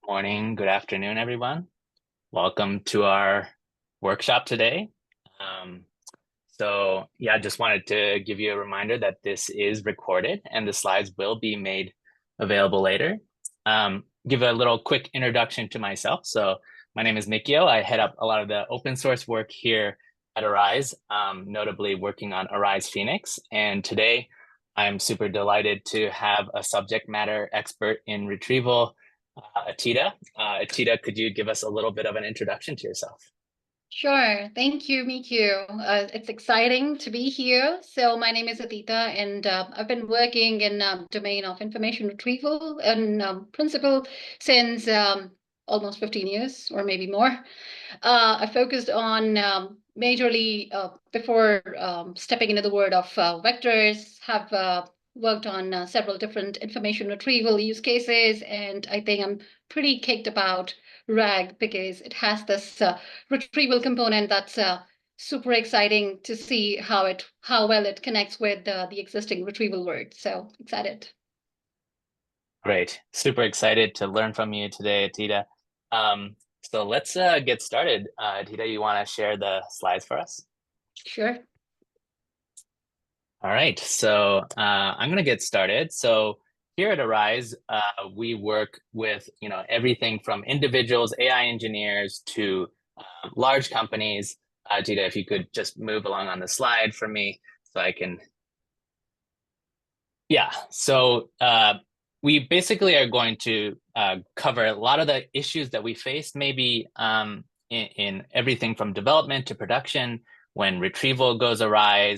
Morning, good afternoon, everyone. Welcome to our workshop today. Um, I just wanted to give you a reminder that this is recorded and the slides will be made available later. Give a little quick introduction to myself. So my name is Mikio. I head up a lot of the open source work here at Arize, notably working on Arize Phoenix. And today I'm super delighted to have a subject matter expert in retrieval, Atita. Atita, could you give us a little bit of an introduction to yourself? Sure. Thank you, Miku. It's exciting to be here. So my name is Adita, and I've been working in domain of information retrieval and principle since almost 15 years or maybe more. I focused on majorly before stepping into the world of vectors, have worked on several different information retrieval use cases, and I think I'm pretty kicked about RAG because it has this retrieval component that's super exciting to see how well it connects with the existing retrieval world. So excited. Great. Super excited to learn from you today, Atita. So let's get started. Atita, you want to share the slides for us? Sure. All right, so I'm going to get started. So here at Arize, we work with everything from individuals, AI engineers, to large companies. Atita, if you could just move along on the slide for me so I can. Yeah, so we basically are going to cover a lot of the issues that we faced, maybe in everything from development to production, when retrieval goes awry,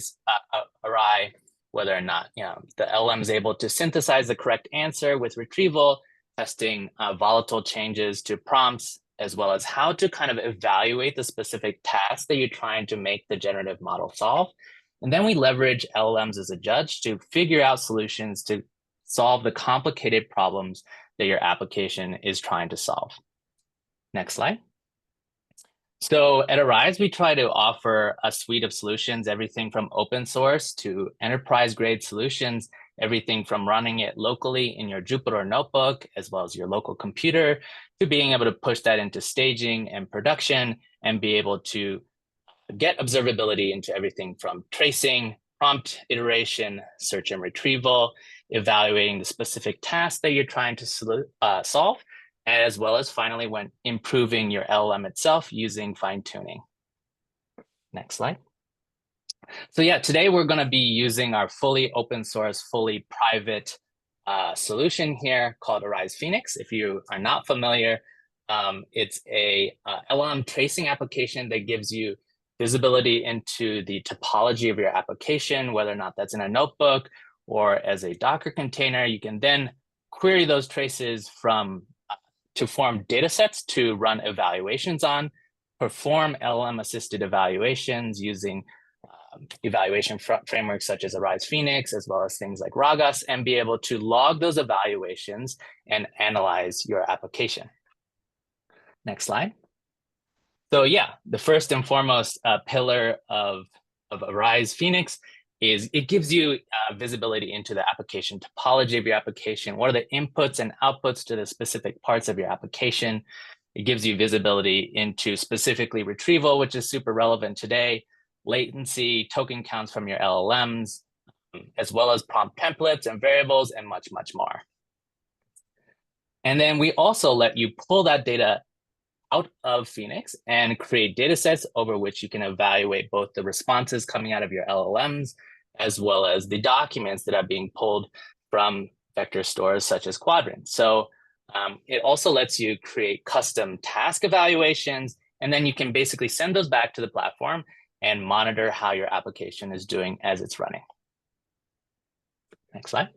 whether or not the LM is able to synthesize the correct answer with retrieval, testing volatile changes to prompts, as well as how to kind of evaluate the specific task that you're trying to make the generative model solve. And then we leverage LLMs as a judge to figure out solutions to solve the complicated problems that your application is trying to solve. Next slide. So at Arize, we try to offer a suite of solutions, everything from open source to enterprise-grade solutions, everything from running it locally in your Jupyter notebook, as well as your local computer, to being able to push that into staging and production and be able to get observability into everything from tracing, prompt iteration, search and retrieval, evaluating the specific task that you're trying to solve, as well as finally when improving your LLM itself using fine tuning. Next slide. So yeah, today we're going to be using our fully open source, fully private solution here called Arize Phoenix. If you are not familiar, it's a LLM tracing application that gives you visibility into the topology of your application, whether or not that's in a notebook or as a Docker container. You can then query those traces to form data sets to run evaluations on, perform LLM-assisted evaluations using evaluation frameworks such as Arize Phoenix, as well as things like Ragas, and be able to log those evaluations and analyze your application. Next slide. So yeah, the first and foremost pillar of Arize Phoenix is it gives you visibility into the application topology of your application. What are the inputs and outputs to the specific parts of your application? It gives you visibility into specifically retrieval, which is super relevant today, latency, token counts from your LLMs, as well as prompt templates and variables and much, much more. And then we also let you pull that data out of Phoenix and create data sets over which you can evaluate both the responses coming out of your LLMs, as well as the documents that are being pulled from vector stores such as Qdrant. So it also lets you create custom task evaluations, and then you can basically send those back to the platform and monitor how your application is doing as it's running. Next slide.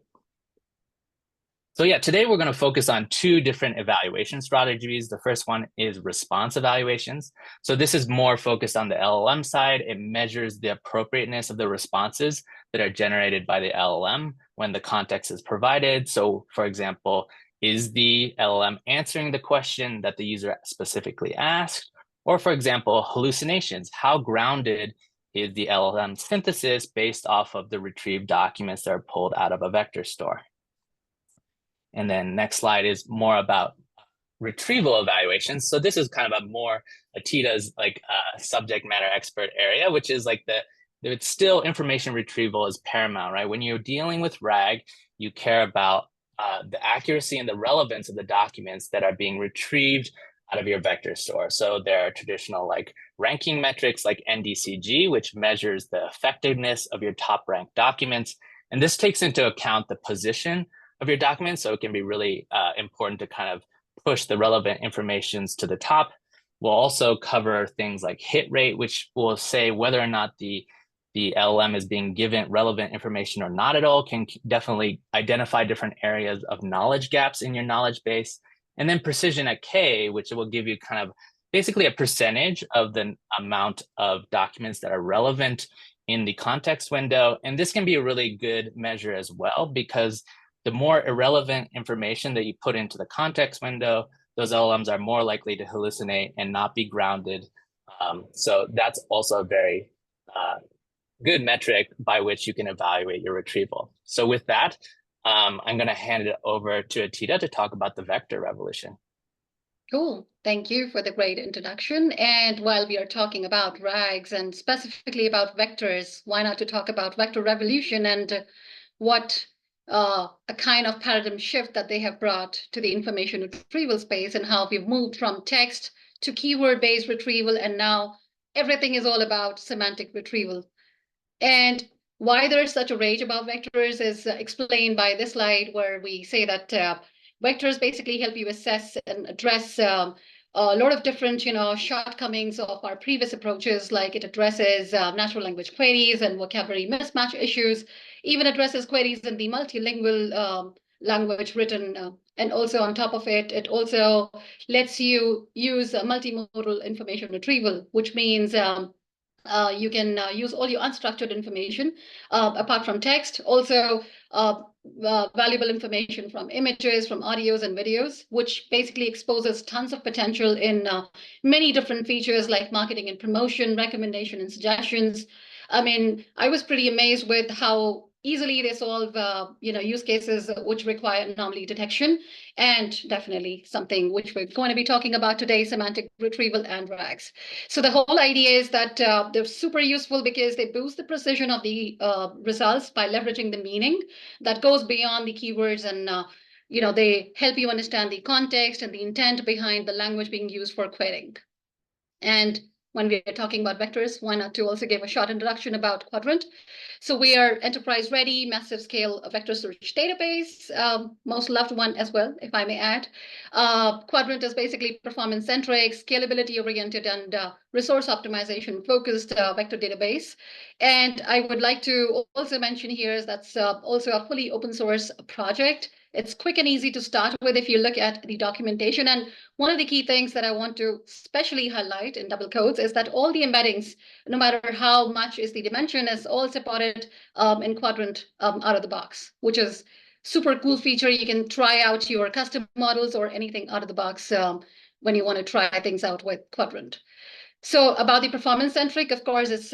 So yeah, today we're going to focus on two different evaluation strategies. The first one is response evaluations. So this is more focused on the LLM side. It measures the appropriateness of the responses that are generated by the LLM when the context is provided. So for example, is the LLM answering the question that the user specifically asked? Or for example, hallucinations. How grounded is the LLM synthesis based off of the retrieved documents that are pulled out of a vector store? And then next slide is more about retrieval evaluations. So this is kind of a more Atita's like subject matter expert area, which is like it's still information retrieval is paramount, right? When you're dealing with RAG, you care about the accuracy and the relevance of the documents that are being retrieved out of your vector store. So there are traditional like ranking metrics like NDCG, which measures the effectiveness of your top ranked documents. And this takes into account the position of your documents. So it can be really important to kind of push the relevant informations to the top. We'll also cover things like hit rate, which will say whether or not the LLM is being given relevant information or not at all, can definitely identify different areas of knowledge gaps in your knowledge base. And then precision at K, which will give you kind of basically a percentage of the amount of documents that are relevant in the context window. And this can be a really good measure as well, because the more irrelevant information that you put into the context window, those LLMs are more likely to hallucinate and not be grounded. So that's also a very good metric by which you can evaluate your retrieval. So with that, I'm going to hand it over to Atita to talk about the vector revolution. Cool. Thank you for the great introduction. And while we are talking about RAGs and specifically about vectors, why not to talk about vector revolution and what a kind of paradigm shift that they have brought to the information retrieval space, and how we've moved from text to keyword-based retrieval, and now everything is all about semantic retrieval. And why there's such a rage about vectors is explained by this slide, where we say that vectors basically help you assess and address a lot of different, shortcomings of our previous approaches. Like it addresses natural language queries and vocabulary mismatch issues, even addresses queries in the multilingual language written. And also on top of it, it also lets you use multimodal information retrieval, which means you can use all your unstructured information apart from text. Also, valuable information from images, from audios and videos, which basically exposes tons of potential in many different features like marketing and promotion, recommendation and suggestions. I mean, I was pretty amazed with how easily they solve use cases which require anomaly detection, and definitely something which we're going to be talking about today, semantic retrieval and RAGs. So the whole idea is that they're super useful because they boost the precision of the results by leveraging the meaning that goes beyond the keywords, and they help you understand the context and the intent behind the language being used for querying. And when we are talking about vectors, why not to also give a short introduction about Qdrant? So we are enterprise-ready, massive-scale vector search database, most loved one as well, if I may add. Qdrant is basically performance-centric, scalability-oriented, and resource optimization-focused vector database. And I would like to also mention here is that's also a fully open-source project. It's quick and easy to start with if you look at the documentation. And one of the key things that I want to especially highlight in double quotes is that all the embeddings, no matter how much is the dimension, is all supported in Qdrant out of the box, which is super cool feature. You can try out your custom models or anything out of the box when you want to try things out with Qdrant. So about the performance centric, of course, it's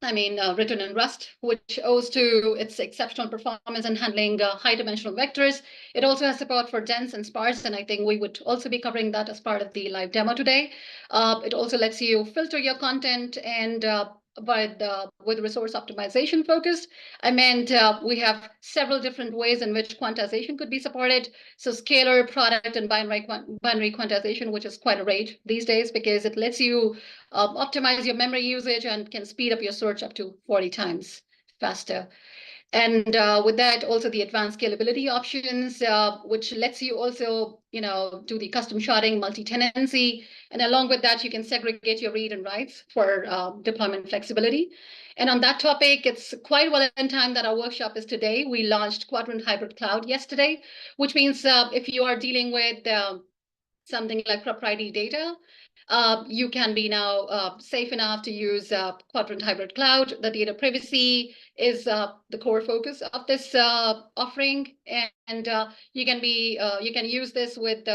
written in Rust, which owes to its exceptional performance in handling high dimensional vectors. It also has support for dense and sparse, and I think we would also be covering that as part of the live demo today. It also lets you filter your content and with resource optimization focused. We have several different ways in which quantization could be supported. So scalar, product, and binary quantization, which is quite a rage these days because it lets you optimize your memory usage and can speed up your search up to 40 times faster. And with that, also the advanced scalability options, which lets you also, do the custom sharding, multi-tenancy. And along with that, you can segregate your read and writes for deployment flexibility. And on that topic, it's quite well in time that our workshop is today. We launched Qdrant Hybrid Cloud yesterday, which means if you are dealing with something like proprietary data, you can be now safe enough to use Qdrant Hybrid Cloud. The data privacy is the core focus of this offering, and you can use this with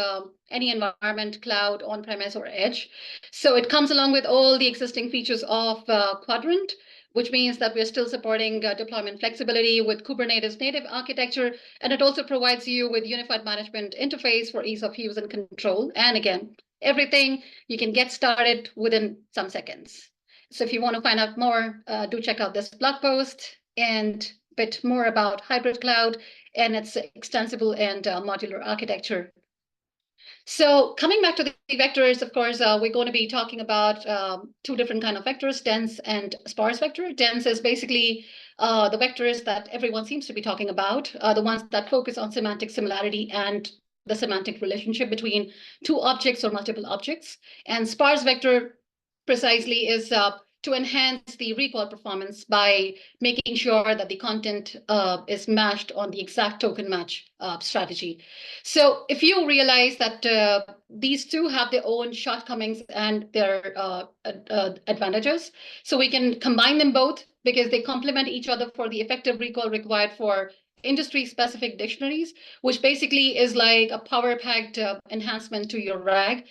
any environment, cloud, on-premise, or edge. So it comes along with all the existing features of Qdrant, which means that we're still supporting deployment flexibility with Kubernetes native architecture. And it also provides you with unified management interface for ease of use and control. And again, everything you can get started within some seconds. So if you want to find out more, do check out this blog post and a bit more about hybrid cloud and its extensible and modular architecture. So coming back to the vectors, of course, we're going to be talking about two different kind of vectors, dense and sparse vector. Dense is basically the vectors that everyone seems to be talking about, the ones that focus on semantic similarity and the semantic relationship between two objects or multiple objects. And sparse vector precisely is to enhance the recall performance by making sure that the content is matched on the exact token match strategy. So if you realize that these two have their own shortcomings and their advantages, so we can combine them both because they complement each other for the effective recall required for industry-specific dictionaries, which basically is like a power-packed enhancement to your RAG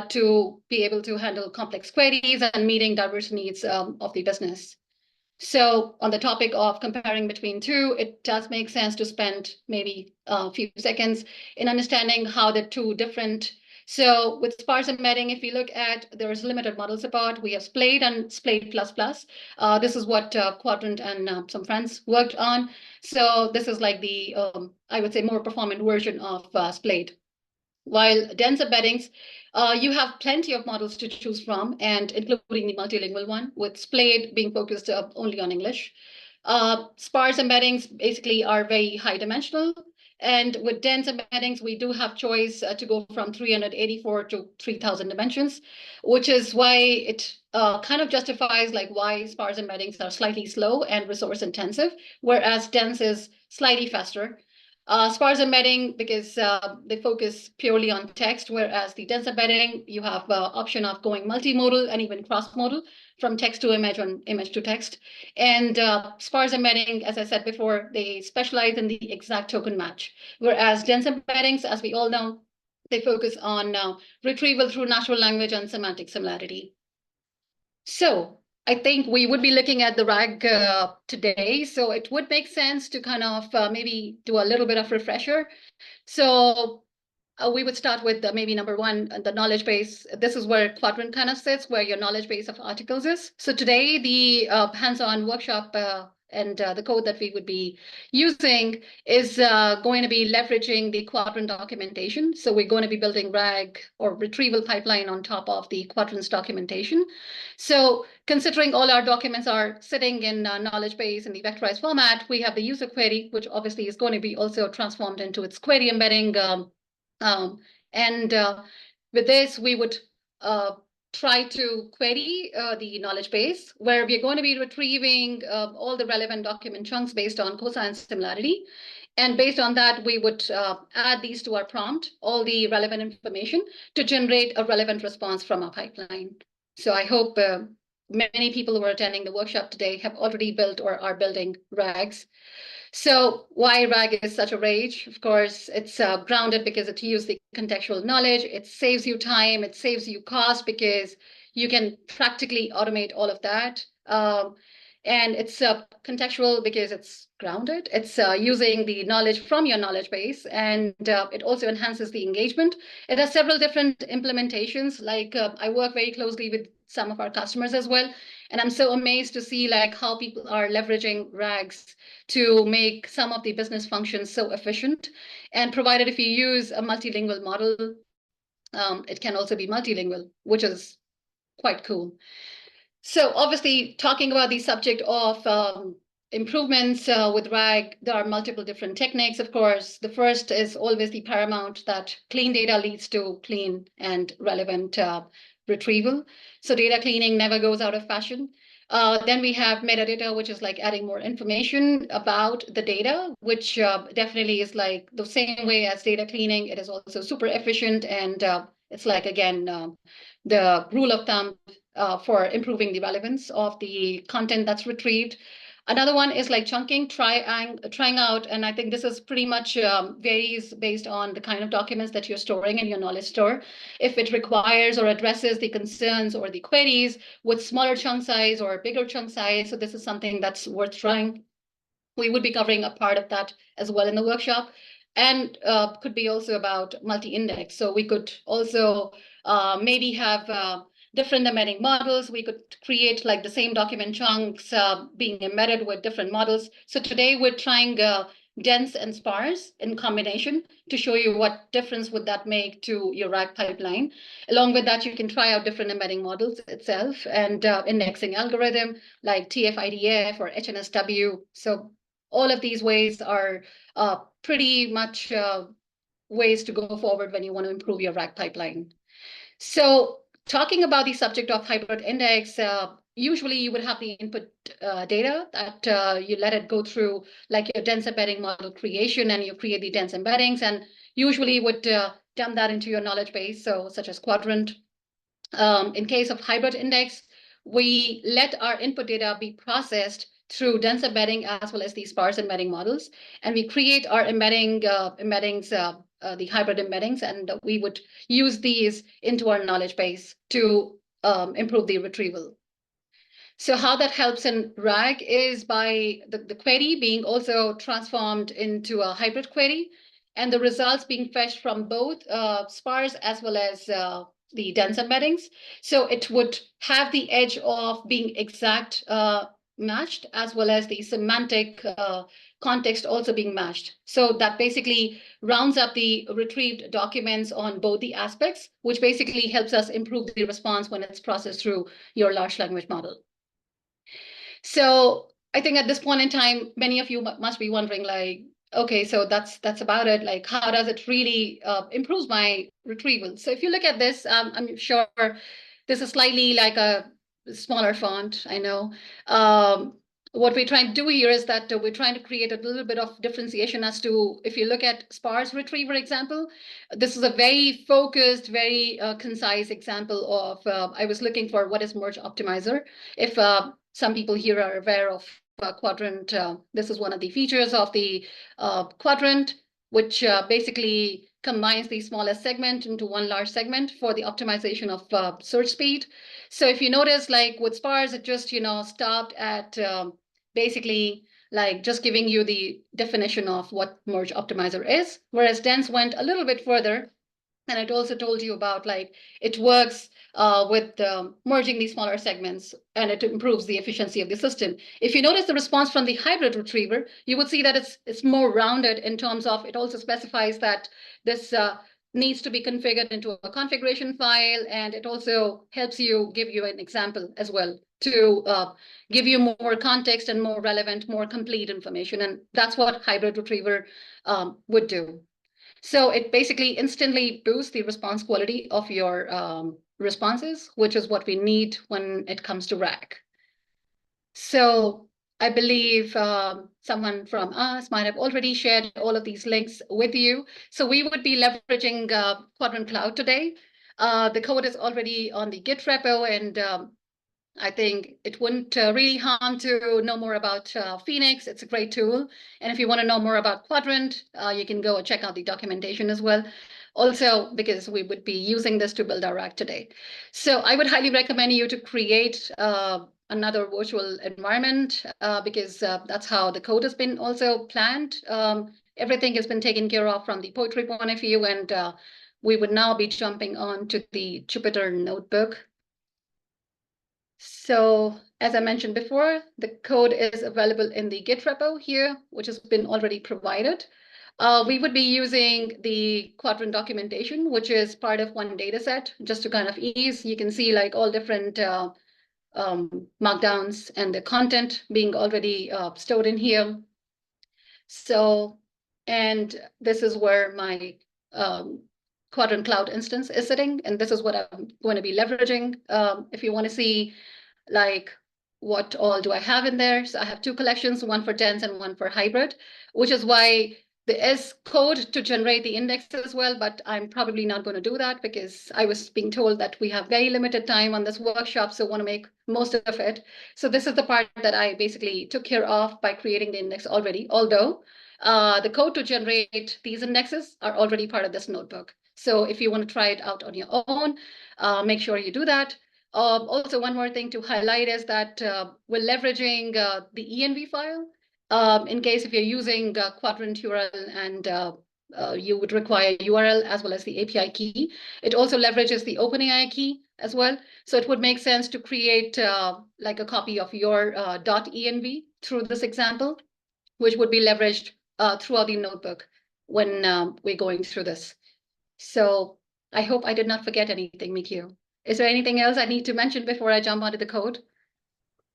to be able to handle complex queries and meeting diverse needs of the business. So on the topic of comparing between two, it does make sense to spend maybe a few seconds in understanding how the two different. So with sparse embedding, if we look at, there is limited model support. We have Splade and Splade++. This is what Qdrant and some friends worked on. So this is like the, I would say, more performant version of Splade. While dense embeddings, you have plenty of models to choose from, and including the multilingual one, with Splade being focused only on English. Sparse embeddings basically are very high dimensional. And with dense embeddings, we do have choice to go from 384 to 3000 dimensions, which is why it kind of justifies like why sparse embeddings are slightly slow and resource intensive, whereas dense is slightly faster. Sparse embedding, because they focus purely on text, whereas the dense embedding, you have the option of going multimodal and even cross-modal from text to image and image to text. And sparse embedding, as I said before, they specialize in the exact token match, whereas dense embeddings, as we all know, they focus on retrieval through natural language and semantic similarity. So I think we would be looking at the RAG today, so it would make sense to kind of maybe do a little bit of refresher. So we would start with maybe number one, the knowledge base. This is where Qdrant kind of sits, where your knowledge base of articles is. So today, the hands-on workshop and the code that we would be using is going to be leveraging the Qdrant documentation. So we're going to be building RAG or retrieval pipeline on top of the Qdrant's documentation. So considering all our documents are sitting in knowledge base in the vectorized format, we have the user query, which obviously is going to be also transformed into its query embedding. With this, we would try to query the knowledge base, where we're going to be retrieving all the relevant document chunks based on cosine similarity. And based on that, we would add these to our prompt, all the relevant information, to generate a relevant response from our pipeline. So I hope many people who are attending the workshop today have already built or are building RAGs. So why RAG is such a rage? Of course, it's grounded because it uses the contextual knowledge. It saves you time. It saves you cost because you can practically automate all of that. And it's contextual because it's grounded. It's using the knowledge from your knowledge base, and it also enhances the engagement. It has several different implementations. Like I work very closely with some of our customers as well, and I'm so amazed to see like how people are leveraging RAGs to make some of the business functions so efficient. And provided if you use a multilingual model, it can also be multilingual, which is quite cool. So obviously, talking about the subject of improvements with RAG, there are multiple different techniques, of course. The first is always the paramount, that clean data leads to clean and relevant retrieval. So data cleaning never goes out of fashion. Then we have metadata, which is like adding more information about the data, which definitely is like the same way as data cleaning. It is also super efficient. And it's like, again, the rule of thumb for improving the relevance of the content that's retrieved. Another one is like chunking, trying out, and I think this is pretty much varies based on the kind of documents that you're storing in your knowledge store. If it requires or addresses the concerns or the queries with smaller chunk size or bigger chunk size, so this is something that's worth trying. We would be covering a part of that as well in the workshop, and could be also about multi-index. So we could also maybe have different embedding models. We could create like the same document chunks being embedded with different models. So today we're trying dense and sparse in combination to show you what difference would that make to your RAG pipeline. Along with that, you can try out different embedding models itself and indexing algorithm like TF-IDF or HNSW. So all of these ways are pretty much ways to go forward when you want to improve your RAG pipeline. So talking about the subject of hybrid index, usually you would have the input data that you let it go through like your dense embedding model creation, and you create the dense embeddings, and usually would dump that into your knowledge base, so such as Qdrant. In case of hybrid index, we let our input data be processed through dense embedding as well as the sparse embedding models, and we create our embeddings, the hybrid embeddings, and we would use these into our knowledge base to improve the retrieval. So how that helps in RAG is by the query being also transformed into a hybrid query, and the results being fetched from both sparse as well as the dense embeddings. So it would have the edge of being exact matched, as well as the semantic context also being matched. So that basically rounds up the retrieved documents on both the aspects, which basically helps us improve the response when it's processed through your large language model. So I think at this point in time, many of you must be wondering, like, okay, so that's about it. Like, how does it really improve my retrieval? So if you look at this, I'm sure this is slightly like a smaller font, I know. What we're trying to do here is that we're trying to create a little bit of differentiation as to, if you look at sparse retriever example, this is a very focused, very concise example of, I was looking for what is merge optimizer. If some people here are aware of Qdrant, this is one of the features of the Qdrant, which basically combines the smallest segment into one large segment for the optimization of search speed. So if you notice, like with sparse, it just stopped at basically like just giving you the definition of what merge optimizer is, whereas dense went a little bit further. And it also told you about like it works with merging these smaller segments, and it improves the efficiency of the system. If you notice the response from the hybrid retriever, you would see that it's more rounded in terms of, it also specifies that this needs to be configured into a configuration file, and it also helps you give you an example as well to give you more context and more relevant, more complete information. And that's what hybrid retriever would do. So it basically instantly boosts the response quality of your responses, which is what we need when it comes to RAG. So I believe someone from us might have already shared all of these links with you. So we would be leveraging Qdrant Cloud today. The code is already on the Git repo, and I think it wouldn't really harm to know more about Phoenix. It's a great tool. And if you want to know more about Qdrant, you can go and check out the documentation as well. Also, because we would be using this to build our RAG today. So I would highly recommend you to create another virtual environment because that's how the code has been also planned. Everything has been taken care of from the poetry point of view, and we would now be jumping on to the Jupyter Notebook. So as I mentioned before, the code is available in the Git repo here, which has been already provided. We would be using the Qdrant documentation, which is part of one data set, just to kind of ease. You can see like all different markdowns and the content being already stored in here. So, and this is where my Qdrant Cloud instance is sitting, and this is what I'm going to be leveraging. If you want to see like what all do I have in there? So I have two collections, one for dense and one for hybrid, which is why There is code to generate the index as well, but I'm probably not going to do that because I was being told that we have very limited time on this workshop, so want to make most of it. So this is the part that I basically took care of by creating the index already, although the code to generate these indexes are already part of this notebook. So if you want to try it out on your own, make sure you do that. Also, one more thing to highlight is that we're leveraging the env file. In case if you're using Qdrant URL and you would require URL as well as the API key. It also leverages the OpenAI key as well. So it would make sense to create like a copy of your .env through this example, which would be leveraged throughout the notebook when we're going through this. So I hope I did not forget anything, Mikio. Is there anything else I need to mention before I jump onto the code?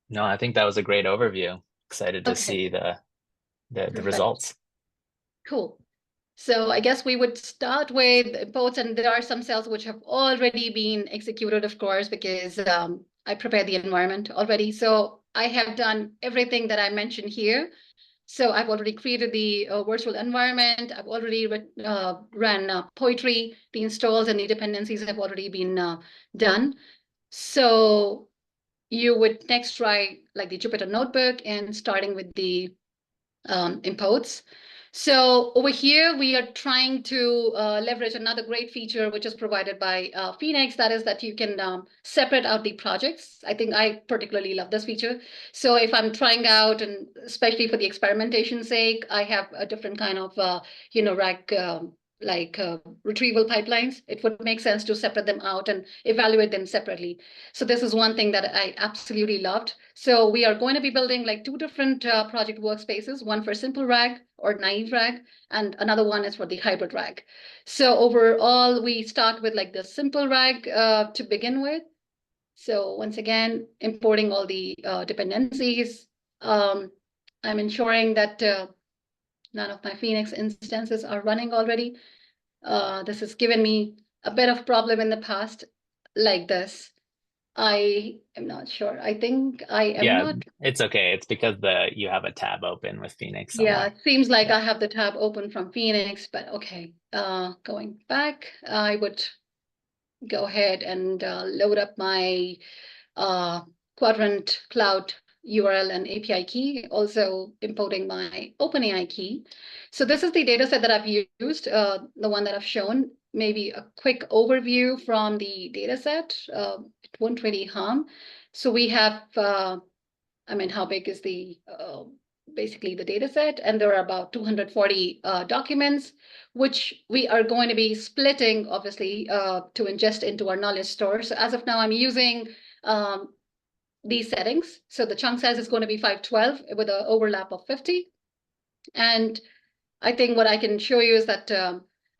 No, I think that was a great overview. Excited to Okay, see the perfect. results. Cool. So I guess we would start with imports, and there are some cells which have already been executed, of course, because I prepared the environment already. So I have done everything that I mentioned here. So I've already created the virtual environment. I've already ran poetry. The installs and the dependencies have already been done. So you would next try like the Jupyter Notebook and starting with the imports. So over here, we are trying to leverage another great feature, which is provided by Phoenix. That is that you can separate out the projects. I think I particularly love this feature. So if I'm trying out, and especially for the experimentation sake, I have a different kind of, rack retrieval pipelines, it would make sense to separate them out and evaluate them separately. So this is one thing that I absolutely loved. So we are going to be building like two different project workspaces, one for simple RAG or naive RAG, and another one is for the hybrid RAG. So overall, we start with like the simple RAG to begin with. So once again, importing all the dependencies. I'm ensuring that none of my Phoenix instances are running already. This has given me a bit of problem in the past like this. I am not sure. I think I am Yeah, not. it's okay. It's because you have a tab open with Phoenix Yeah, somewhere. it seems like Yeah. I have the tab open from Phoenix, but okay. Going back, I would go ahead and load up my Qdrant Cloud URL and API key, also importing my OpenAI key. So this is the data set that I've used, the one that I've shown. Maybe a quick overview from the data set. It won't really harm. So we have, how big is the basically the data set? And there are about 240 documents, which we are going to be splitting, obviously, to ingest into our knowledge store. So as of now, I'm using these settings. So the chunk size is going to be 512 with an overlap of 50. And I think what I can show you is that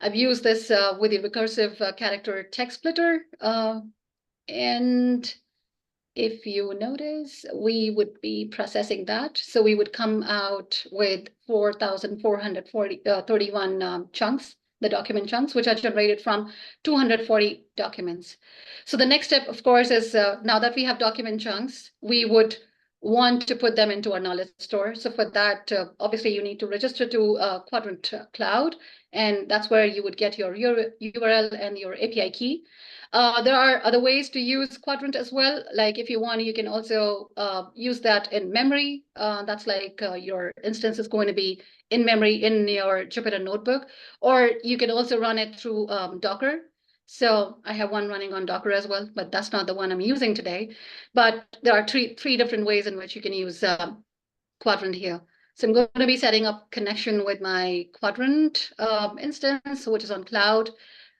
I've used this with the recursive character text splitter. And if you notice, we would be processing that. So we would come out with 4,431 chunks, the document chunks, which are generated from 240 documents. So the next step, of course, is now that we have document chunks, we would want to put them into our knowledge store. So for that, obviously, you need to register to Qdrant Cloud, and that's where you would get your URL and your API key. There are other ways to use Qdrant as well. Like if you want, you can also use that in memory. That's like your instance is going to be in memory in your Jupyter notebook, or you can also run it through Docker. So I have one running on Docker as well, but that's not the one I'm using today. But there are three different ways in which you can use Qdrant here. So I'm going to be setting up connection with my Qdrant instance, which is on cloud.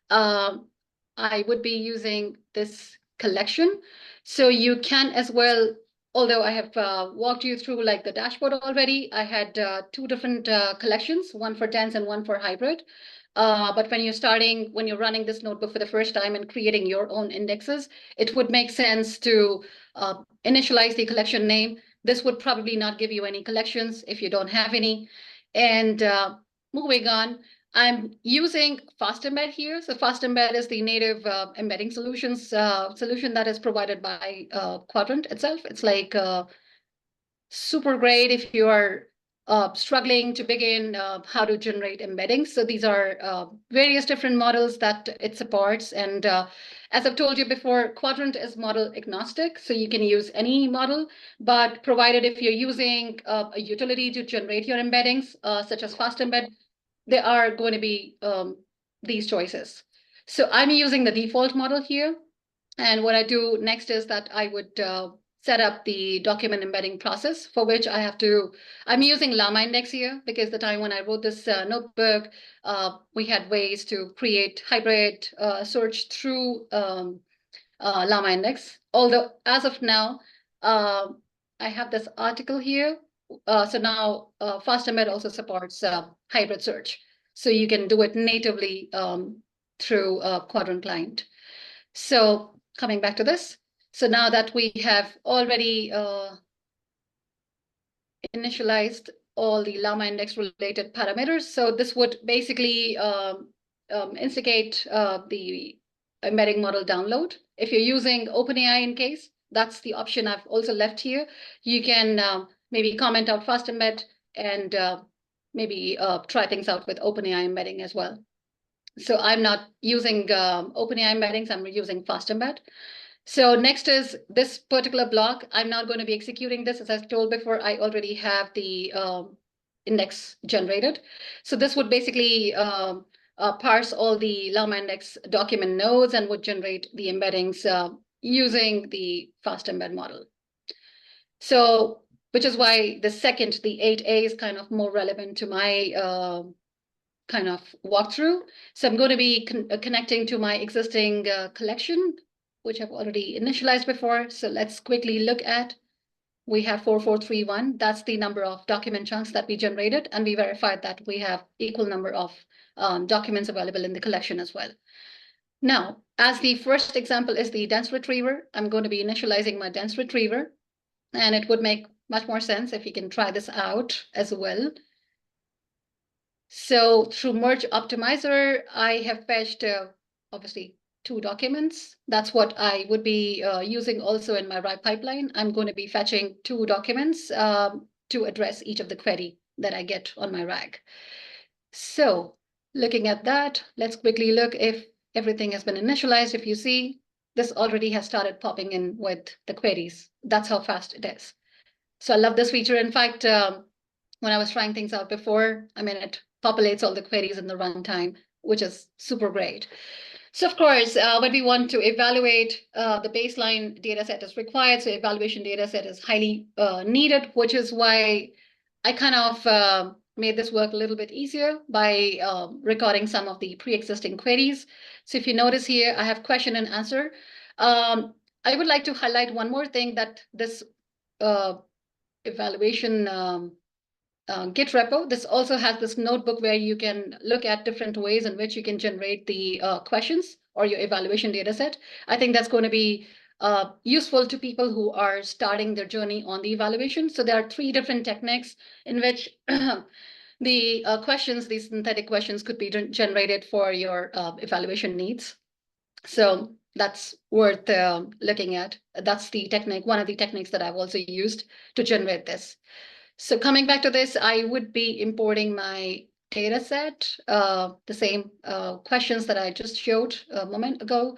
I would be using this collection. So you can as well, although I have walked you through like the dashboard already, I had two different collections, one for dense and one for hybrid. But when you're running this notebook for the first time and creating your own indexes, it would make sense to initialize the collection name. This would probably not give you any collections if you don't have any. And moving on, I'm using FastEmbed here. So FastEmbed is the native embedding solution that is provided by Qdrant itself. It's like super great if you are struggling to begin how to generate embeddings. So these are various different models that it supports. And as I've told you before, Qdrant is model agnostic. So you can use any model, but provided if you're using a utility to generate your embeddings, such as FastEmbed, there are going to be these choices. So I'm using the default model here. And what I do next is that I would set up the document embedding process, for which I'm using Llama Index here because the time when I wrote this notebook, we had ways to create hybrid search through Llama Index. Although as of now, I have this article here. So now FastEmbed also supports hybrid search. So you can do it natively through Qdrant client. So coming back to this, so now that we have already initialized all the Llama Index related parameters, so this would basically instigate the embedding model download. If you're using OpenAI in case, that's the option I've also left here. You can maybe comment out FastEmbed and maybe try things out with OpenAI embedding as well. So I'm not using OpenAI embeddings, I'm using FastEmbed. So next is this particular block. I'm not going to be executing this. As I told before, I already have the index generated. So this would basically parse all the Llama Index document nodes and would generate the embeddings using the FastEmbed model. So, which is why the 8A is kind of more relevant to my kind of walkthrough. So I'm going to be connecting to my existing collection, which I've already initialized before. So let's quickly look at, we have 4431. That's the number of document chunks that we generated. And we verified that we have equal number of documents available in the collection as well. Now, as the first example is the dense retriever, I'm going to be initializing my dense retriever. And it would make much more sense if you can try this out as well. So through Merge Optimizer, I have fetched obviously 2 documents. That's what I would be using also in my RAG pipeline. I'm going to be fetching 2 documents to address each of the query that I get on my RAG. So looking at that, let's quickly look if everything has been initialized. If you see, this already has started popping in with the queries. That's how fast it is. So I love this feature. In fact, when I was trying things out before, I mean, it populates all the queries in the runtime, which is super great. So of course, when we want to evaluate, the baseline data set is required. So evaluation data set is highly needed, which is why I kind of made this work a little bit easier by recording some of the pre-existing queries. So if you notice here, I have question and answer. I would like to highlight one more thing, that this evaluation Git repo. This also has this notebook where you can look at different ways in which you can generate the questions or your evaluation data set. I think that's going to be useful to people who are starting their journey on the evaluation. So there are 3 different techniques in which the questions, these synthetic questions, could be generated for your evaluation needs. So that's worth looking at. That's the technique, one of the techniques that I've also used to generate this. So coming back to this, I would be importing my data set, the same questions that I just showed a moment ago.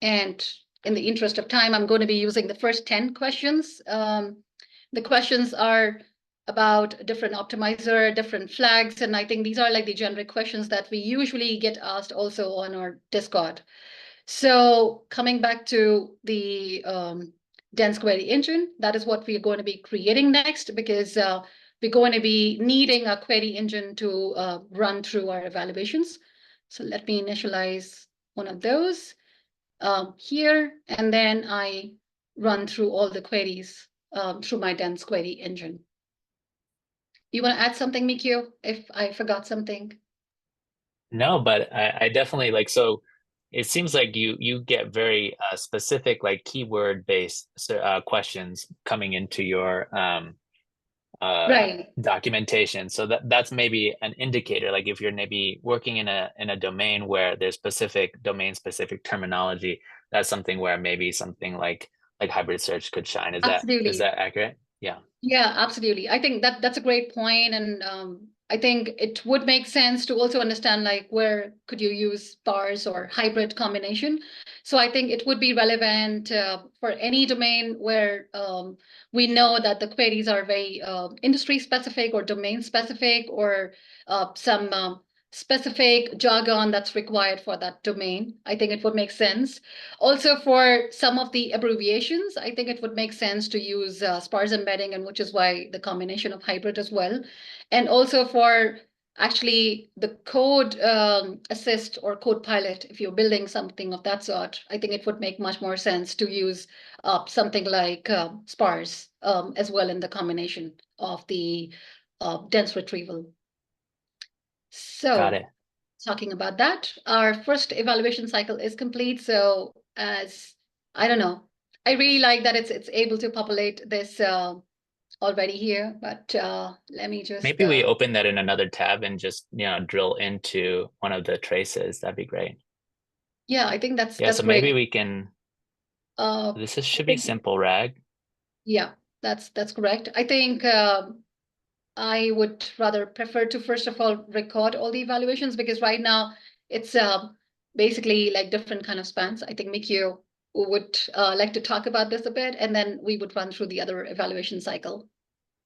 And in the interest of time, I'm going to be using the first 10 questions. The questions are about different optimizer, different flags. And I think these are like the generic questions that we usually get asked also on our Discord. So coming back to the dense query engine, that is what we're going to be creating next, because we're going to be needing a query engine to run through our evaluations. So let me initialize one of those here, and then I run through all the queries through my dense query engine. You want to add something, Mikio, if I forgot something? No, but I definitely like, so it seems like you get very specific, like keyword based questions coming into your Right. documentation. So that's maybe an indicator. Like if you're maybe working in a domain where there's specific domain specific terminology, that's something where maybe something like hybrid search could shine. Is Absolutely. that accurate? Yeah, Yeah, absolutely. I think that's a great point, and I think it would make sense to also understand like where could you use sparse or hybrid combination. So I think it would be relevant for any domain where we know that the queries are very industry specific or domain specific, or some specific jargon that's required for that domain. I think it would make sense. Also, for some of the abbreviations, I think it would make sense to use sparse embedding, and which is why the combination of hybrid as well. And also for actually the code assist or code pilot, if you're building something of that sort, I think it would make much more sense to use something like sparse as well in the combination of the dense retrieval. got So it. talking about that, our first evaluation cycle is complete. So as I don't know, I really like that it's able to populate this already here. But let me just Maybe we open that in another tab and just, drill into one of the traces. That'd be great. yeah, I think Yeah, that's so maybe great. we can, Uh, I should be think simple, RAG. yeah, that's correct. I think I would rather prefer to first of all record all the evaluations, because right now it's basically like different kind of spans. I think Mikio would like to talk about this a bit, and then we would run through the other evaluation cycle.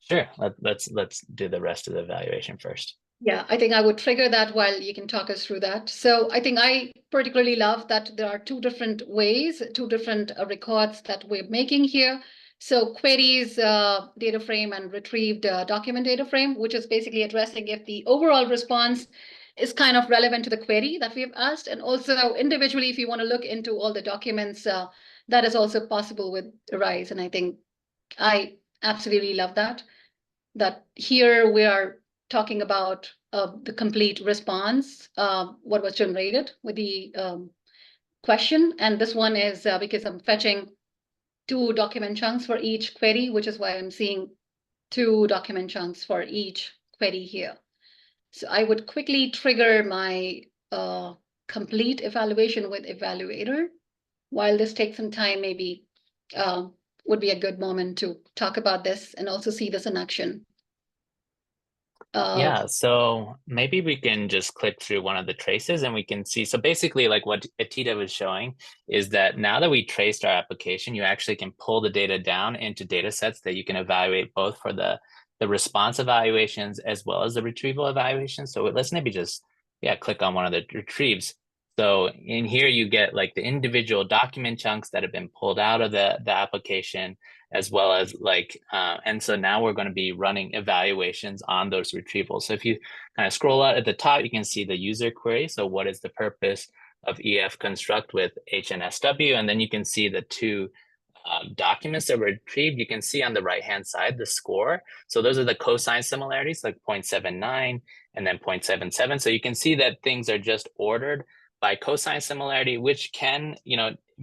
Sure, let's do the rest of the evaluation first. Yeah, I think I would trigger that while you can talk us through that. So I think I particularly love that there are two different ways, two different records that we're making here. So queries data frame and retrieved document data frame, which is basically addressing if the overall response is kind of relevant to the query that we've asked. And also individually, if you want to look into all the documents, that is also possible with Arize. And I think I absolutely love that here we are talking about the complete response, what was generated with the question. And this one is because I'm fetching two document chunks for each query, which is why I'm seeing two document chunks for each query here. So I would quickly trigger my complete evaluation with evaluator. While this takes some time, maybe would be a good moment to talk about this and also see this in action. Uh, Yeah, so maybe we can just click through one of the traces and we can see. So basically, like what Atita was showing is that now that we traced our application, you actually can pull the data down into data sets that you can evaluate both for the response evaluations as well as the retrieval evaluations. So let's maybe just, click on one of the retrieves. So in here, you get like the individual document chunks that have been pulled out of the application, as well as and so now we're going to be running evaluations on those retrievals. So if you kind of scroll out at the top, you can see the user query. So what is the purpose of EF construct with HNSW? And then you can see the two documents that were retrieved. You can see on the right-hand side, the score. So those are the cosine similarities, like 0.79 and then 0.77. So you can see that things are just ordered by cosine similarity, which can,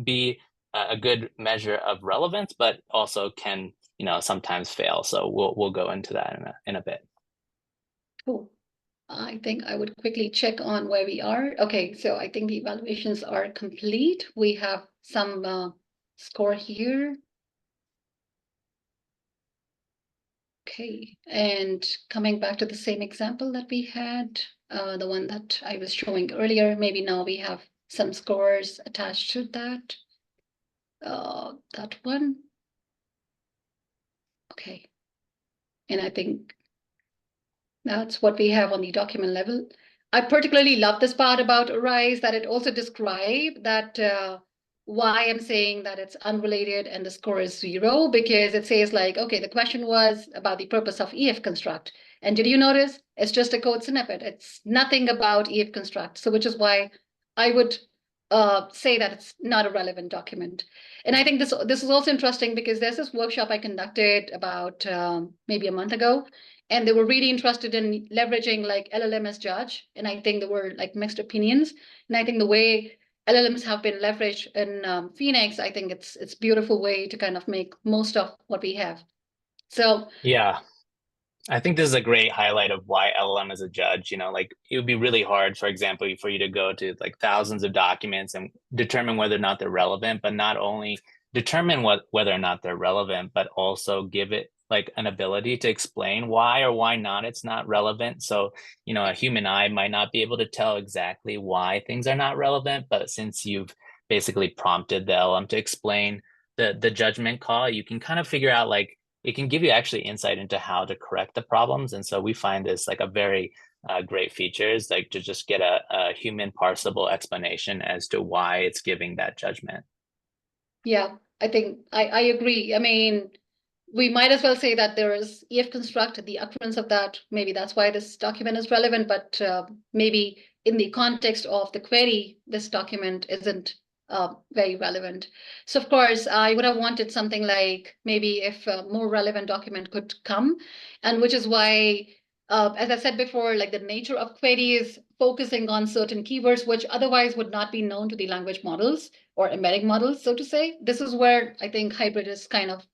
be a good measure of relevance, but also can, sometimes fail. So we'll go into that in a bit. Cool. I think I would quickly check on where we are. Okay, so I think the evaluations are complete. We have some score here. Okay, and coming back to the same example that we had, the one that I was showing earlier, maybe now we have some scores attached to that. That one. Okay, and I think that's what we have on the document level. I particularly love this part about Arize, that it also describes that why I'm saying that it's unrelated and the score is 0, because it says like, okay, the question was about the purpose of EF construct. And did you notice? It's just a code snippet. It's nothing about EF construct. So which is why I would say that it's not a relevant document. And I think this is also interesting because there's this workshop I conducted about maybe a month ago, and they were really interested in leveraging like LLM as judge. And I think there were like mixed opinions. And I think the way LLMs have been leveraged in Phoenix, I think it's beautiful way to kind of make most of what we have. So Yeah, I think this is a great highlight of why LLM is a judge. Like it would be really hard, for example, for you to go to like thousands of documents and determine whether or not they're relevant, but not only determine whether or not they're relevant, but also give it like an ability to explain why or why not it's not relevant. So, a human eye might not be able to tell exactly why things are not relevant, but since you've basically prompted the LM to explain the judgment call, you can kind of figure out like it can give you actually insight into how to correct the problems. And so we find this like a very great feature is like to just get a human parsable explanation as to why it's giving that judgment. Yeah, I think I agree. I mean, we might as well say that there is EF construct, the occurrence of that. Maybe that's why this document is relevant, but maybe in the context of the query, this document isn't very relevant. So of course, I would have wanted something like maybe if a more relevant document could come, and which is why, as I said before, like the nature of query is focusing on certain keywords which otherwise would not be known to the language models or embedding models, so to say. This is where I think hybrid is kind of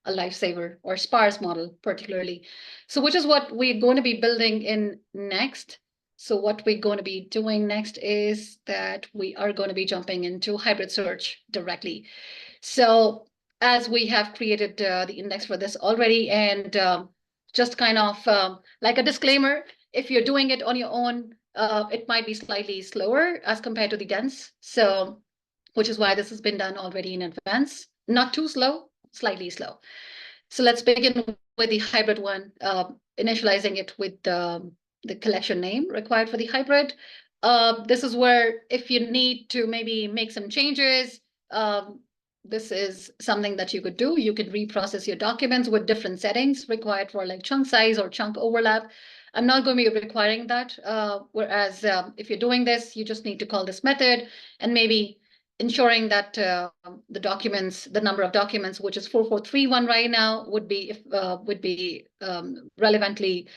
a lifesaver, or sparse model particularly. So which is what we're going to be building in next. So what we're going to be doing next is that we are going to be jumping into hybrid search directly. So as we have created the index for this already, and just kind of like a disclaimer, if you're doing it on your own, it might be slightly slower as compared to the dense. So which is why this has been done already in advance. Not too slow, slightly slow. So let's begin with the hybrid one, initializing it with the collection name required for the hybrid. This is where if you need to maybe make some changes, this is something that you could do. You could reprocess your documents with different settings required for like chunk size or chunk overlap. I'm not going to be requiring that. Whereas if you're doing this, you just need to call this method and maybe ensuring that the documents, the number of documents, which is 4431 right now, would be relevantly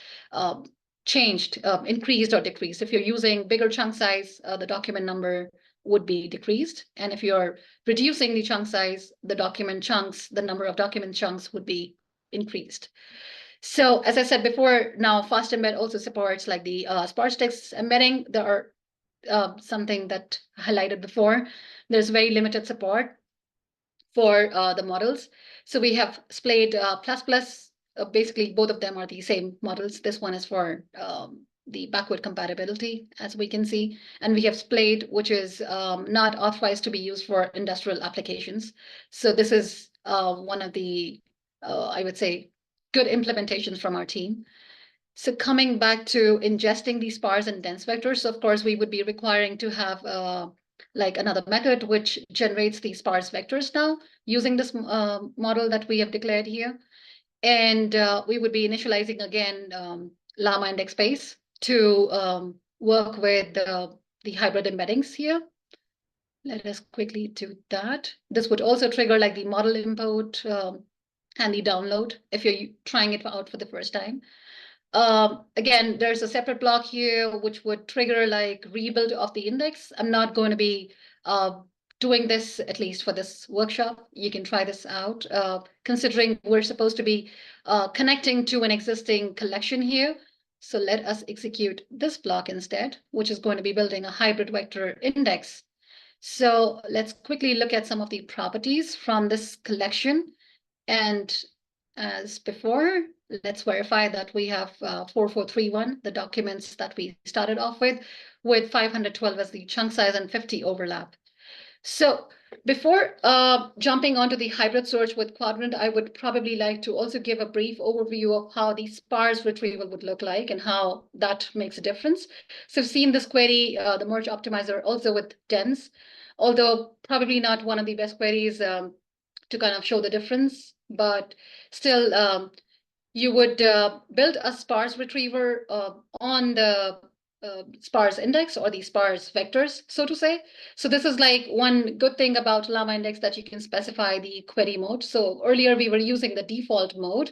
changed, increased or decreased. If you're using bigger chunk size, the document number would be decreased. And if you're reducing the chunk size, the document chunks, the number of document chunks would be increased. So as I said before, now fast embed also supports like the sparse text embedding. There are something that highlighted before. There's very limited support for the models. So we have splayed plus plus. Basically, both of them are the same models. This one is for the backward compatibility, as we can see. And we have splayed, which is not authorized to be used for industrial applications. So this is one of the, I would say, good implementations from our team. So coming back to ingesting these sparse and dense vectors, of course, we would be requiring to have like another method which generates these sparse vectors now using this model that we have declared here. And we would be initializing again llama index space to work with the hybrid embeddings here. Let us quickly do that. This would also trigger like the model input and the download if you're trying it out for the first time. Again, there's a separate block here which would trigger like rebuild of the index. I'm not going to be doing this, at least for this workshop. You can try this out, considering we're supposed to be connecting to an existing collection here. So let us execute this block instead, which is going to be building a hybrid vector index. So let's quickly look at some of the properties from this collection. And as before, let's verify that we have 4431, the documents that we started off with 512 as the chunk size and 50 overlap. So before jumping onto the hybrid search with Qdrant, I would probably like to also give a brief overview of how the sparse retrieval would look like and how that makes a difference. So I've seen this query, the merge optimizer, also with dense, although probably not one of the best queries to kind of show the difference, but still you would build a sparse retriever on the sparse index or the sparse vectors, so to say. So this is like one good thing about llama index, that you can specify the query mode. So earlier we were using the default mode.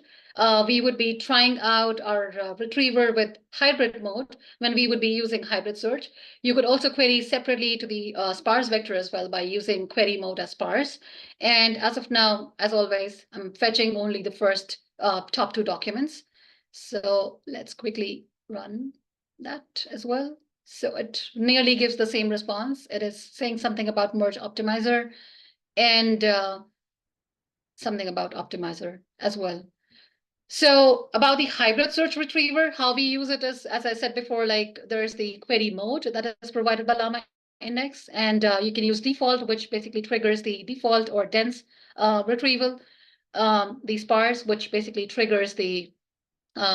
We would be trying out our retriever with hybrid mode when we would be using hybrid search. You could also query separately to the sparse vector as well by using query mode as sparse. And as of now, as always, I'm fetching only the first top two documents. So let's quickly run that as well. So it nearly gives the same response. It is saying something about merge optimizer and something about optimizer as well. So about the hybrid search retriever, how we use it is, as I said before, like there's the query mode that is provided by Llama Index, and you can use default, which basically triggers the default or dense retrieval, the sparse, which basically triggers the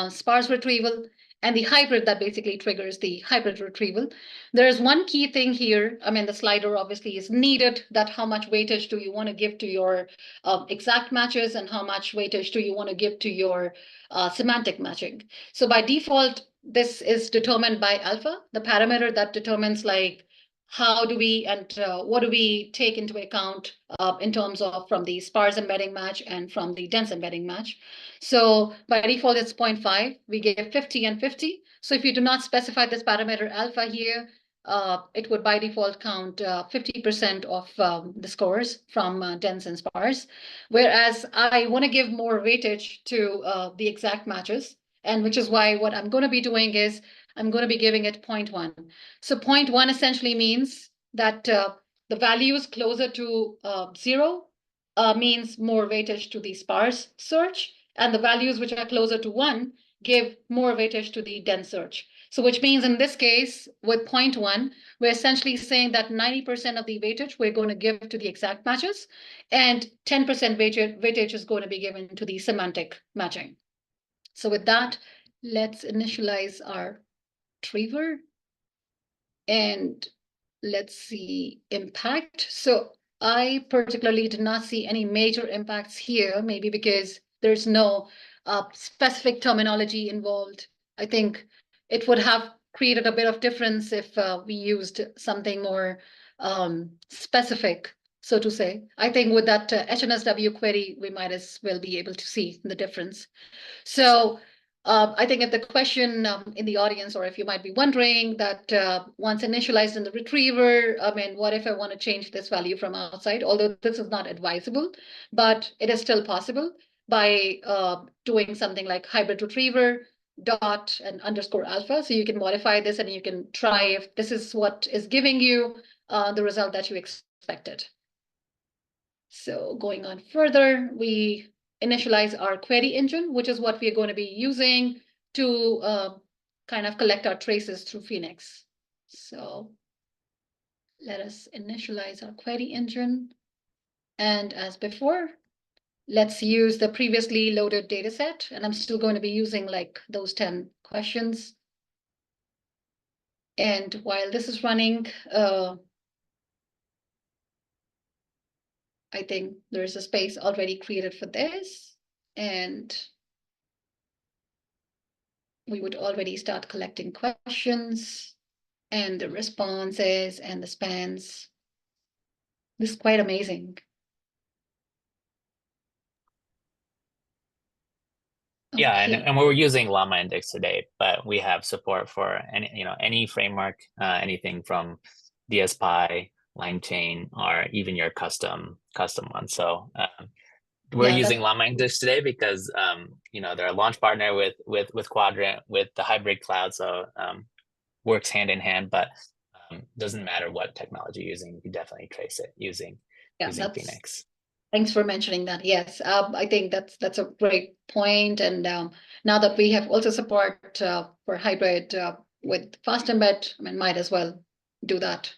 sparse retrieval, and the hybrid that basically triggers the hybrid retrieval. There is one key thing here. I mean, the slider obviously is needed, that how much weightage do you want to give to your exact matches and how much weightage do you want to give to your semantic matching. So by default, this is determined by alpha, the parameter that determines like how do we and what do we take into account in terms of from the sparse embedding match and from the dense embedding match. So by default, it's 0.5. We give 50 and 50. So if you do not specify this parameter alpha here, it would by default count 50% of the scores from dense and sparse. Whereas I want to give more weightage to the exact matches. And which is why what I'm going to be doing is I'm going to be giving it 0.1. So 0.1 essentially means that the values closer to 0 means more weightage to the sparse search, and the values which are closer to 1 give more weightage to the dense search. So which means in this case, with 0.1, we're essentially saying that 90% of the weightage we're going to give to the exact matches, and 10% weightage is going to be given to the semantic matching. So with that, let's initialize our retriever. And let's see impact. So I particularly did not see any major impacts here, maybe because there's no specific terminology involved. I think it would have created a bit of difference if we used something more specific, so to say. I think with that HNSW query, we might as well be able to see the difference. So I think if the question in the audience, or if you might be wondering that once initialized in the retriever, I mean, what if I want to change this value from outside? Although this is not advisable, but it is still possible by doing something like hybrid retriever dot and underscore alpha. So you can modify this and you can try if this is what is giving you the result that you expected. So going on further, we initialize our query engine, which is what we're going to be using to kind of collect our traces through Phoenix. So let us initialize our query engine. And as before, let's use the previously loaded data set. And I'm still going to be using like those 10 questions. And while this is running, I think there's a space already created for this. And we would already start collecting questions and the responses and the spans. This is quite amazing. Yeah, Okay. and we're using Llama Index today, but we have support for any framework, anything from DSPy, LangChain, or even your custom one. So we're using Llama Index today because they're a launch partner with Qdrant, with the hybrid cloud, so works hand in hand. But doesn't matter what technology you're using, you can definitely trace it using Phoenix. Thanks for mentioning that. Yes, I think that's a great point. And now that we have also support for hybrid with fast embed, I mean, might as well do that.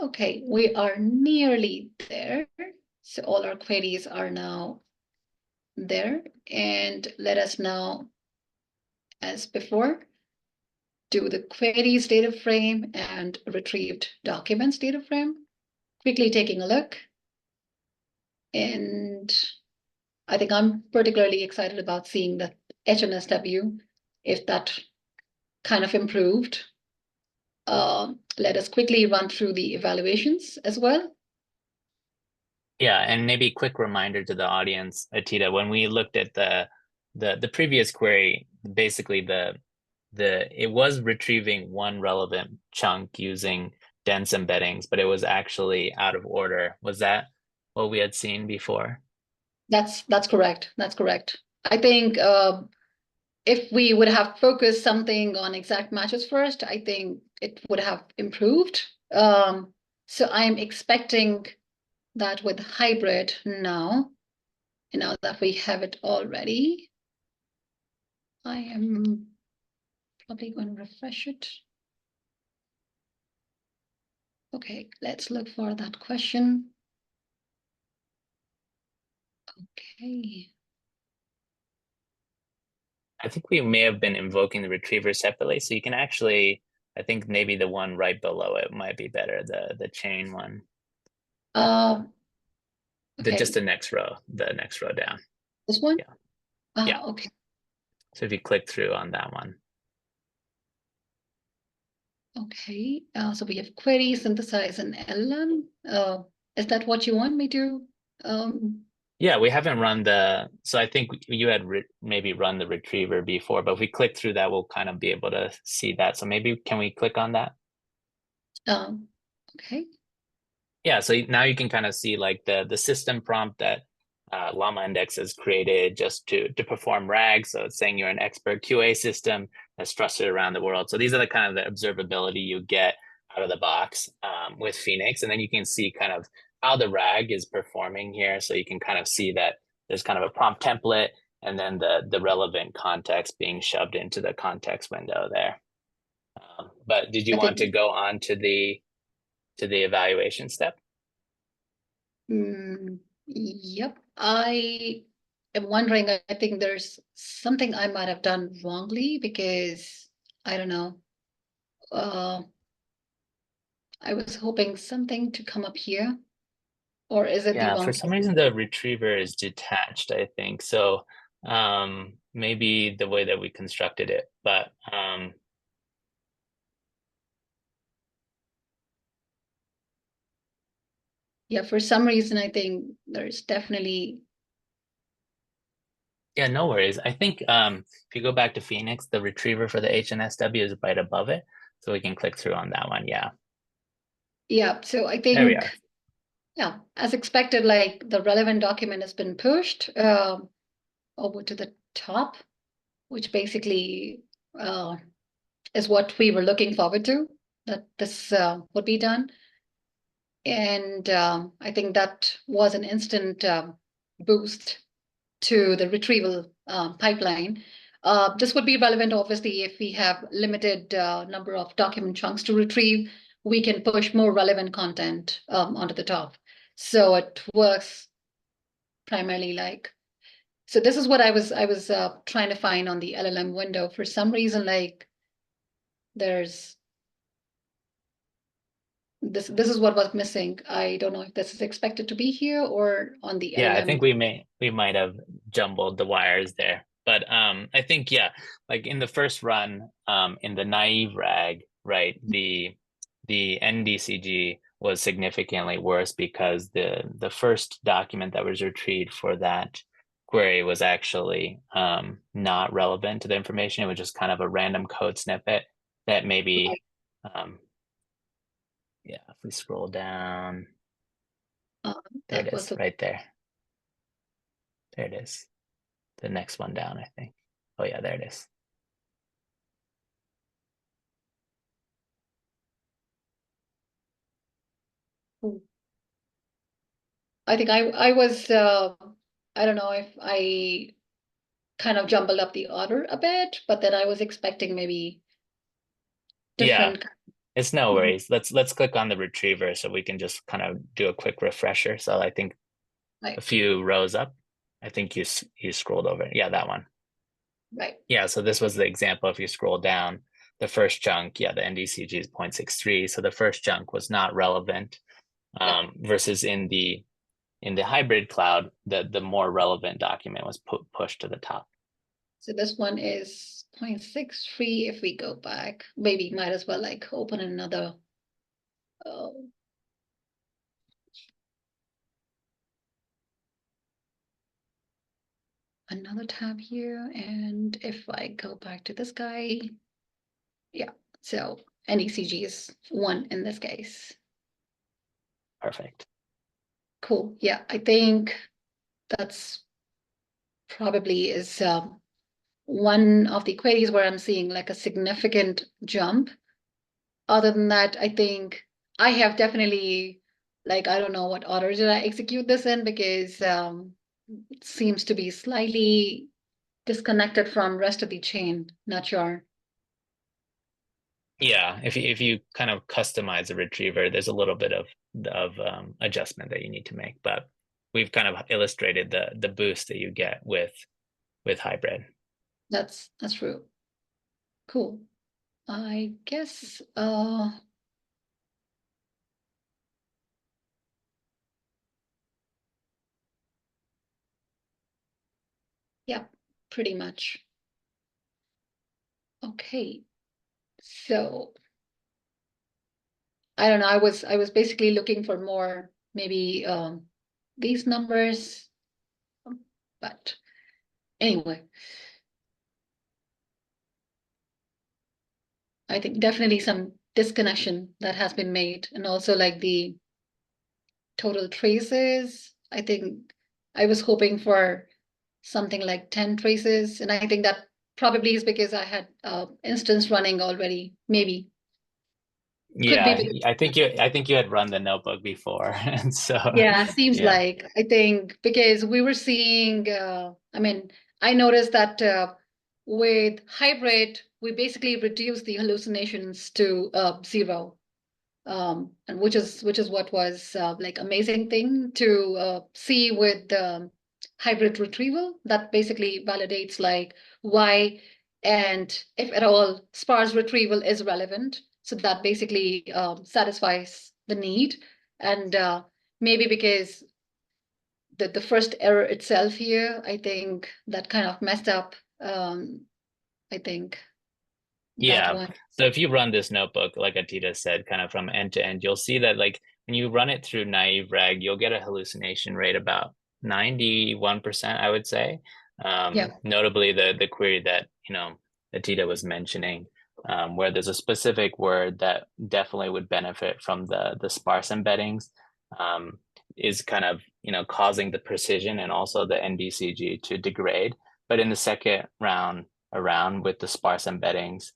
Okay, we are nearly there. So all our queries are now there. And let us now, as before, do the queries data frame and retrieved documents data frame. Quickly taking a look. And I think I'm particularly excited about seeing the HNSW, if that kind of improved. Let us quickly run through the evaluations as well. Yeah, and maybe a quick reminder to the audience, Atita, when we looked at the previous query, basically it was retrieving one relevant chunk using dense embeddings, but it was actually out of order. Was that what we had seen before? That's correct. That's correct. I think if we would have focused something on exact matches first, I think it would have improved. So I'm expecting that with hybrid now, And now that we have it already, I am probably going to refresh it. Okay, let's look for that question. Okay. I think we may have been invoking the retriever separately, so you can actually, I think maybe the one right below it might be better, the chain one. Okay. Just the next row down. This one? Yeah. Yeah. Okay. So if you click through on that one. Okay. So we have query, synthesize, and LLM. Is that what you want me to? Yeah, we haven't run so I think you had maybe run the retriever before, but if we click through that, we'll kind of be able to see that. So maybe can we click on that? Okay. Yeah, so now you can kind of see like the system prompt that Llama Index has created just to perform RAG. So it's saying you're an expert QA system that's trusted around the world. So these are the kind of the observability you get out of the box with Phoenix. And then you can see kind of how the RAG is performing here. So you can kind of see that there's kind of a prompt template and then the relevant context being shoved into the context window there. But did you want to go on to the evaluation step? Yep. I am wondering, I think there's something I might have done wrongly because I don't know. I was hoping something to come up here, or is it the Yeah, wrong for some place? reason the retriever is detached, I think. So maybe the way that we constructed it, but Yeah, for some reason, I think there's definitely. yeah, no worries. I think if you go back to Phoenix, the retriever for the HNSW is right above it. So we can click through on that one. Yeah. Yeah, so I There we think, are. yeah, as expected, like the relevant document has been pushed over to the top, which basically is what we were looking forward to, that this would be done. And I think that was an instant boost to the retrieval pipeline. This would be relevant, obviously, if we have limited number of document chunks to retrieve, we can push more relevant content onto the top. So it works primarily like, so this is what I was trying to find on the LLM window. For some reason, like there's this is what was missing. I don't know if this is expected to be here or on the Yeah, I LLM. think we might have jumbled the wires there. But I think yeah, like in the first run, in the naive RAG, right, the NDCG was significantly worse because the first document that was retrieved for that query was actually not relevant to the information. It was just kind of a random code snippet that maybe yeah, if we scroll down, there it That was is, right there. There it is. The next one down, I think. Oh yeah, there it is. I think I was I don't know if I kind of jumbled up the order a bit, but then I was expecting maybe Yeah, different. it's no worries. Let's click on the retriever so we can just kind of do a quick refresher. So I think a Right, few rows up, I think you scrolled over. Yeah, that one. right. Yeah, so this was the example. If you scroll down, the first chunk, yeah, the NDCG is 0.63. So the first chunk was not relevant. Yep. Versus in the hybrid cloud, the more relevant document was pushed to the top. So this one is 0.63. If we go back, maybe might as well like open another. Uh, another tab here, and if I go back to this guy, yeah, so NECG is 1 in this case. Perfect. Cool. Yeah, I think that's probably is one of the queries where I'm seeing like a significant jump. Other than that, I think I have definitely, like, I don't know what order did I execute this in because seems to be slightly disconnected from rest of the chain. Not sure. Yeah, if you kind of customize a retriever, there's a little bit of adjustment that you need to make, but we've kind of illustrated the boost that you get with hybrid. That's true. Cool. I guess yeah, pretty much. Okay. So I don't know. I was basically looking for more maybe these numbers, but anyway, I think definitely some disconnection that has been made, and also like the total traces. I think I was hoping for something like 10 traces, and I think that probably is because I had instance running already. Maybe could be Yeah, because I think you had run the notebook before, and so yeah, seems yeah. like I think because we were seeing, I mean, I noticed that with hybrid, we basically reduce the hallucinations to 0, and which is what was like amazing thing to see with hybrid retrieval. That basically validates like why and if at all sparse retrieval is relevant. So that basically satisfies the need, and maybe because the first error itself here, I think that kind of messed up. I think that Yeah. one. So if you run this notebook, like Adita said, kind of from end to end, you'll see that like when you run it through naive reg, you'll get a hallucination rate about 91%, I would say. Yeah, Notably the query that, Adita was mentioning, where there's a specific word that definitely would benefit from the sparse embeddings, is kind of, causing the precision and also the NDCG to degrade. But in the second round around with the sparse embeddings,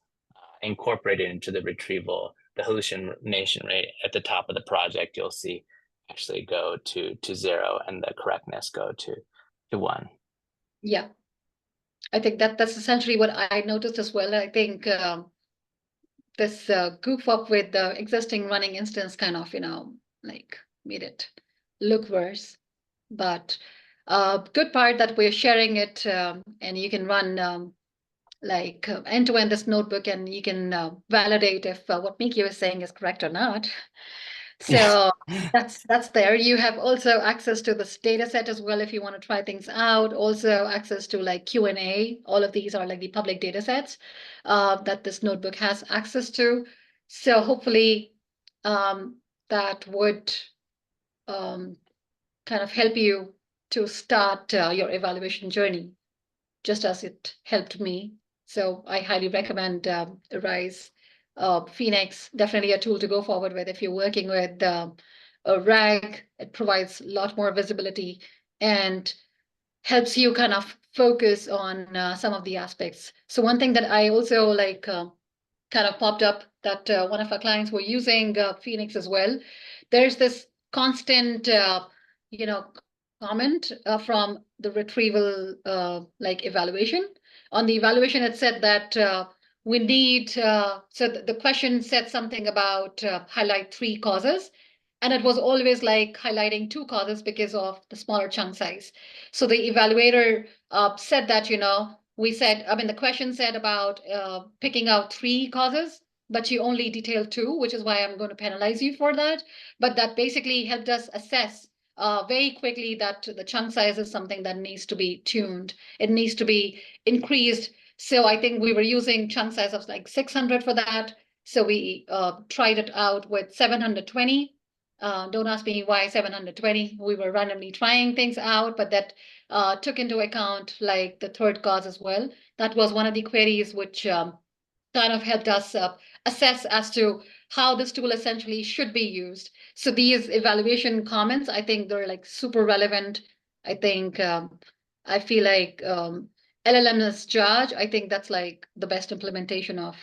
incorporated into the retrieval, the hallucination rate at the top of the project, you'll see actually go to 0 and the correctness go to 1. yeah. I think that's essentially what I noticed as well. I think this goof up with the existing running instance kind of, like made it look worse. But good part that we're sharing it, and you can run like end to end this notebook, and you can validate if what Miki was saying is correct or not. So that's there. You have also access to this data set as well if you want to try things out. Also access to like Q&A. All of these are like the public data sets that this notebook has access to. So hopefully that would kind of help you to start your evaluation journey, just as it helped me. So I highly recommend Arize. Phoenix, definitely a tool to go forward with if you're working with a RAG. It provides a lot more visibility and helps you kind of focus on some of the aspects. So one thing that I also like kind of popped up that one of our clients were using Phoenix as well. There's this constant, you know, comment from the retrieval like evaluation. On the evaluation, it said that we need, so the question said something about highlight 3 causes. And it was always like highlighting 2 causes because of the smaller chunk size. So the evaluator said that, we said, I mean, the question said about picking out 3 causes, but you only detailed 2, which is why I'm going to penalize you for that. But that basically helped us assess very quickly that the chunk size is something that needs to be tuned. It needs to be increased. So I think we were using chunk size of like 600 for that. So we tried it out with 720. Don't ask me why 720. We were randomly trying things out, but that took into account like the third cause as well. That was one of the queries which kind of helped us assess as to how this tool essentially should be used. So these evaluation comments, I think they're like super relevant. I think I feel like LLM as judge, I think that's like the best implementation of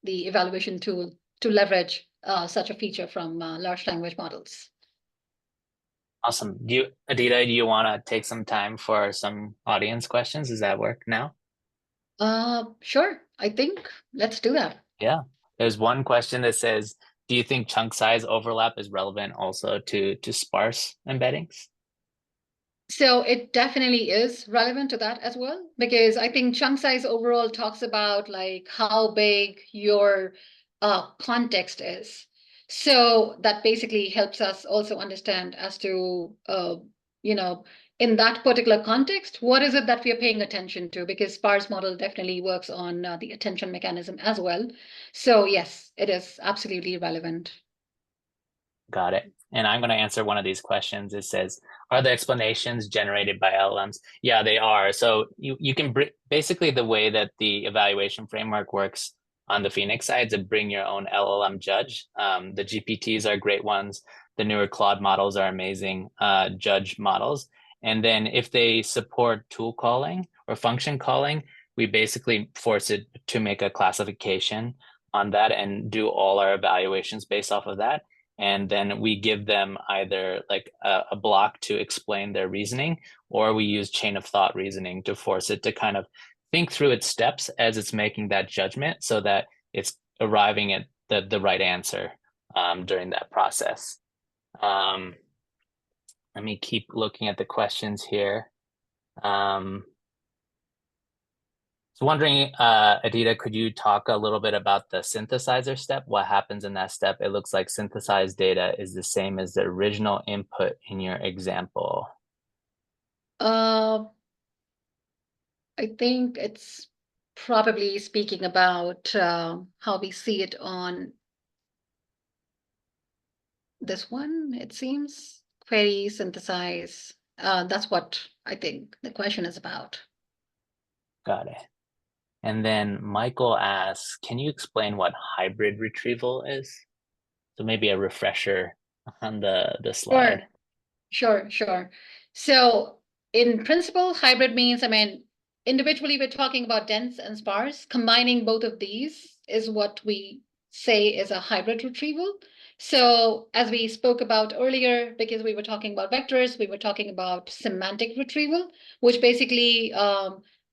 the evaluation tool to leverage such a feature from large language models. Awesome. Adita, do you want to take some time for some audience questions? Does that work now? Sure. I think let's do that. Yeah. There's one question that says, do you think chunk size overlap is relevant also to sparse embeddings? So it definitely is relevant to that as well, because I think chunk size overall talks about like how big your context is. So that basically helps us also understand as to, you know, in that particular context, what is it that we are paying attention to? Because sparse model definitely works on the attention mechanism as well. So yes, it is absolutely relevant. Got it. And I'm going to answer one of these questions. It says, are the explanations generated by LLMs? Yeah, they are. So you can basically the way that the evaluation framework works on the Phoenix side to bring your own LLM judge. The GPTs are great ones. The newer Claude models are amazing judge models. And then if they support tool calling or function calling, we basically force it to make a classification on that and do all our evaluations based off of that. And then we give them either like a block to explain their reasoning, or we use chain of thought reasoning to force it to kind of think through its steps as it's making that judgment so that it's arriving at the right answer during that process. Um, Let me keep looking at the questions here. So wondering, Adita, could you talk a little bit about the synthesizer step? What happens in that step? It looks like synthesized data is the same as the original input in your example. Uh, I think it's probably speaking about how we see it on this one, it seems. Query, synthesize. That's what I think the question is about. Got it. And then Michael asks, can you explain what hybrid retrieval is? So maybe a refresher on the slide. Sure. Sure. So in principle, hybrid means, I mean, individually we're talking about dense and sparse. Combining both of these is what we say is a hybrid retrieval. So as we spoke about earlier, because we were talking about vectors, we were talking about semantic retrieval, which basically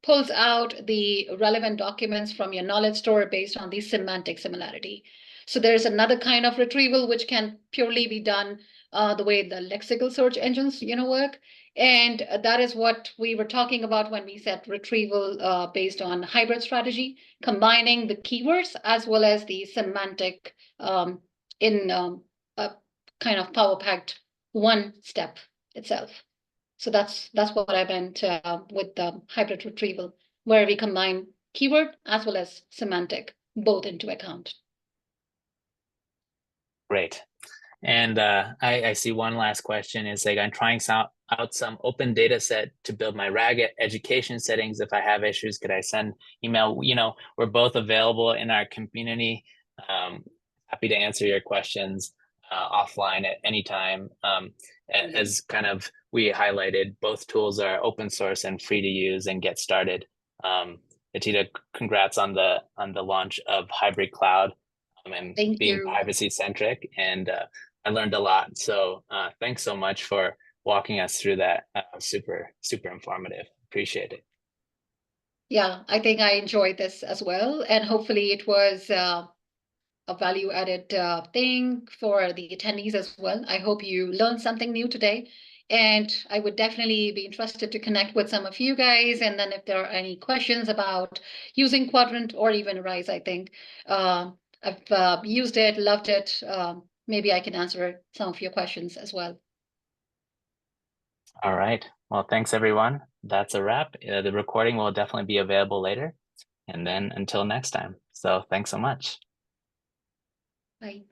pulls out the relevant documents from your knowledge store based on the semantic similarity. So there's another kind of retrieval which can purely be done the way the lexical search engines, work. And that is what we were talking about when we said retrieval based on hybrid strategy, combining the keywords as well as the semantic in a kind of power packed one step itself. So that's what I meant with the hybrid retrieval, where we combine keyword as well as semantic both into account. Great. And I see one last question is like, I'm trying out some open data set to build my RAG education settings. If I have issues, could I send email? We're both available in our community. Happy to answer your questions offline at any time. As kind of we highlighted, both tools are open source and free to use and get started. Atita, congrats on the launch of Hybrid Cloud and Thank being you. privacy centric. And I learned a lot. So thanks so much for walking us through that. Super informative. Appreciate it. Yeah, I think I enjoyed this as well. And hopefully it was a value added thing for the attendees as well. I hope you learned something new today. And I would definitely be interested to connect with some of you guys. And then if there are any questions about using Qdrant or even Arize, I think I've used it, loved it. Maybe I can answer some of your questions as well. All right. Well, thanks everyone. That's a wrap. The recording will definitely be available later. And then until next time. So thanks so much. Bye.